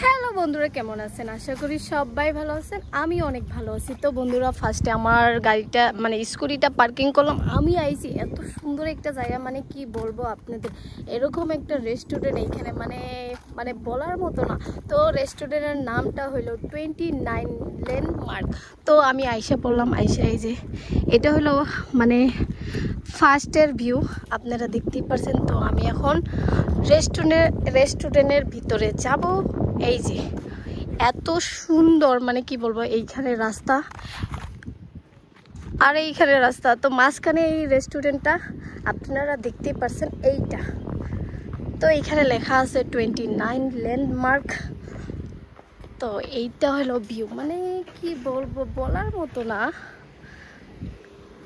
Hello বন্ধুরা, কেমন আছেন? আশা করি সবাই ভালো আছেন। আমি অনেক ভালো আছি। তো বন্ধুরা, ফার্স্টে আমার গাড়িটা স্কুটিটা পার্কিং করলাম। আমি আইছি এত সুন্দর একটা জায়গা, কি বলবো আপনাদের, এরকম একটা রেস্টুরেন্ট এইখানে বলার মতো না। তো রেস্টুরেন্টের নামটা হলো 29 ল্যান্ডমার্ক। তো আমি আইসা পড়লাম। এই যে এটা হলো ফার্স্টের ভিউ, আপনারা দেখতেই পারছেন। তো আমি এখন রেস্টুরেন্টের ভিতরে যাব। এই যে এত সুন্দর, কি বলবো, এইখানে রাস্তা আর এইখানে রাস্তা, তো মাঝখানে এই রেস্টুরেন্টটা আপনারা দেখতেই পারছেন এইটা। তো এইখানে লেখা আছে 29 ল্যান্ডমার্ক। তো এইটা হলো ভিউ, কি বলবো, বলার মতো না।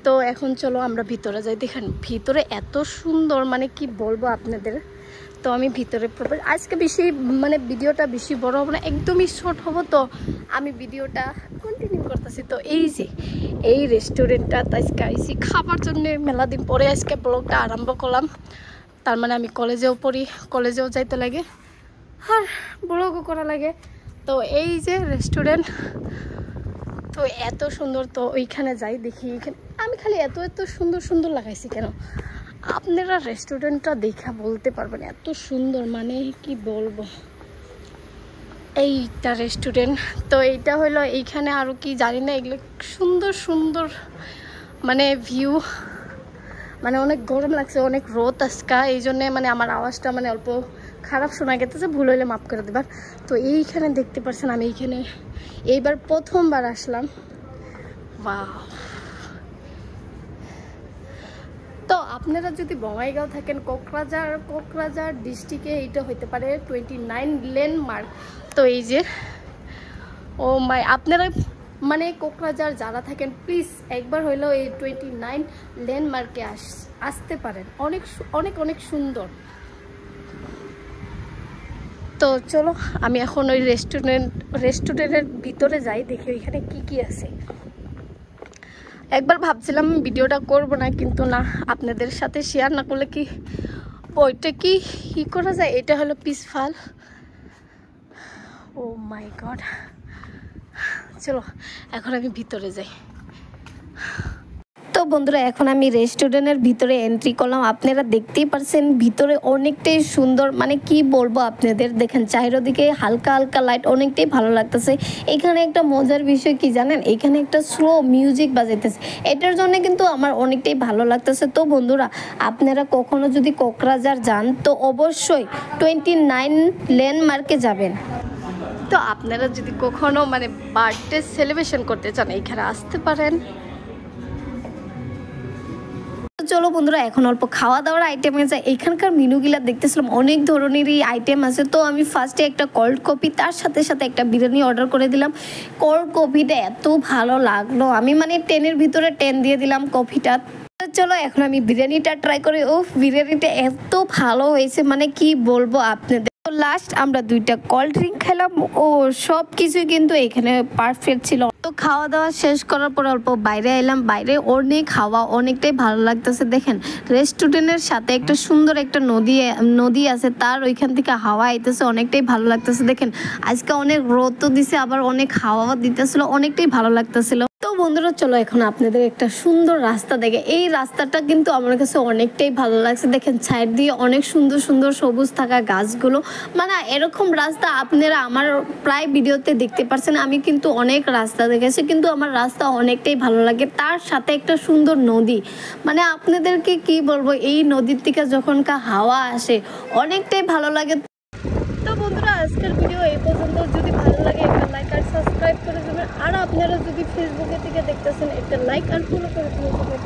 তো এখন চলো আমরা ভিতরে যাই। দেখেন ভিতরে এত সুন্দর, কি বলবো আপনাদের। তো আমি ভিতরে আজকে বেশি ভিডিওটা বেশি বড় হবে না, একদমই শর্ট হবো। তো আমি ভিডিওটা কন্টিনিউ করতেছি। তো এই যে এই রেস্টুরেন্টটা আজকে আইসি খাবার জন্য, মেলা দিন পরে আজকে ব্লগটা আরম্ভ করলাম। তার আমি কলেজেও পড়ি, কলেজেও যাইতে লাগে আর ব্লগও করা লাগে। তো এই যে রেস্টুরেন্ট, তো এত সুন্দর। তো ওইখানে যাই, দেখি এখানে আমি খালি এত সুন্দর সুন্দর লাগাইছি কেন, আপনারা রেস্টুরেন্টটা দেখা বলতে পারবেন এত সুন্দর, কি বলবো। এইটা রেস্টুরেন্ট। তো এইটা হলো এইখানে আরও কি জানি না, এগুলো সুন্দর সুন্দর ভিউ। অনেক গরম লাগছে, অনেক রোদ আজকা, এই জন্যে আমার আওয়াজটা অল্প খারাপ শোনা গেছে, ভুল হইলে মাফ করে দেবার। তো এইখানে দেখতে পাচ্ছেন আমি এইখানে এইবার প্রথমবার আসলাম। ওয়াও। তো আপনারা যদি বঙ্গাইগাঁও থাকেন, কোকরাঝার ডিস্ট্রিক্টে এইটা হইতে পারে 29 ল্যান্ডমার্ক। তো এই যে আপনারা কোকরাঝার যারা থাকেন, প্লিজ একবার হইলেও এই 29 ল্যান্ডমার্কে আসতে পারেন। অনেক অনেক অনেক সুন্দর। তো চলো আমি এখন ওই রেস্টুরেন্টের ভিতরে যাই, দেখি ওইখানে কি আছে। একবার ভাবছিলাম ভিডিওটা করব না, কিন্তু না, আপনাদের সাথে শেয়ার না করলে ওইটা কি করা যায়। এটা হলো পিসফল। ও মাই গড। চলো এখন আমি ভিতরে যাই। তো বন্ধুরা, এখন আমি রেস্টুরেন্টের ভিতরে এন্ট্রি করলাম। আপনারা দেখতেই পারছেন ভিতরে অনেকটাই সুন্দর, কি বলবো আপনাদের। দেখেন চারিদিকে হালকা হালকা লাইট, অনেকটাই ভালো লাগতেছে। এখানে একটা মজার বিষয় কি জানেন, এখানে একটা স্লো মিউজিক বাজাইতেছে, এটার জন্য কিন্তু আমার অনেকটাই ভালো লাগতেছে। তো বন্ধুরা, আপনারা কখনো যদি কোকরাঝার যান তো অবশ্যই 29 ল্যান্ডমার্কে যাবেন। তো আপনারা যদি কখনো বার্থডে সেলিব্রেশন করতে চান, এইখানে আসতে পারেন। চলো বন্ধুরা, এখন অল্প খাওয়া দাওয়ার আইটেম আছে। এখানকার মেনুগুলা দেখতেছিলাম, অনেক ধরনেরই আইটেম আছে। তো আমি ফার্স্টে একটা কোল্ড কফি, তার সাথে সাথে একটা বিরিয়ানি অর্ডার করে দিলাম। কোল্ড কফিটা এত ভালো লাগলো, আমি 10-এর ভিতরে 10 দিয়ে দিলাম কফিটা। চলো এখন আমি বিরিয়ানিটা ট্রাই করি। ও বিরিয়ানিটা এত ভালো হয়েছে, কি বলবো আপনাদের। লাস্ট আমরা 2টা কোল্ড ড্রিঙ্ক খেলাম। ও সব কিছুই কিন্তু এখানে পারফেক্ট ছিল। তো খাওয়া দাওয়া শেষ করার পর অল্প বাইরে এলাম। বাইরে অনেক হাওয়া, অনেকটাই ভালো লাগতেছে। দেখেন রেস্টুরেন্টের সাথে একটা সুন্দর একটা নদী আছে, তার ওইখান থেকে হাওয়া আইতেছে, অনেকটাই ভালো লাগতেছে। দেখেন আজকে অনেক রোদ তো দিছে, আবার অনেক হাওয়া দিতেছিল, অনেকটাই ভালো লাগতেছিল। তো বন্ধুরা, চলো এখন আপনাদের একটা সুন্দর রাস্তা দেখে। এই রাস্তাটা কিন্তু আমার কাছে অনেকটাই ভালো লাগছে। দেখেন সাইড দিয়ে অনেক সুন্দর সুন্দর সবুজ থাকা গাছগুলো, এরকম রাস্তা আপনারা আমার প্রায় ভিডিওতে দেখতে পাচ্ছেন। আমি কিন্তু অনেক রাস্তা দেখেছি, কিন্তু আমার রাস্তা অনেকটাই ভালো লাগে। তার সাথে একটা সুন্দর নদী, আপনাদেরকে কি বলবো, এই নদীর থেকে যখন হাওয়া আসে অনেকটাই ভালো লাগে। তো বন্ধুরা, আজকের ভিডিও এই পর্যন্ত। যদি ভালো লাগে একটা লাইক আর সাবস্ক্রাইব করে দেবেন, আর আপনারা যদি ফেসবুকে থেকে দেখতেছেন একটা লাইক আর ফলো করে দেবেন।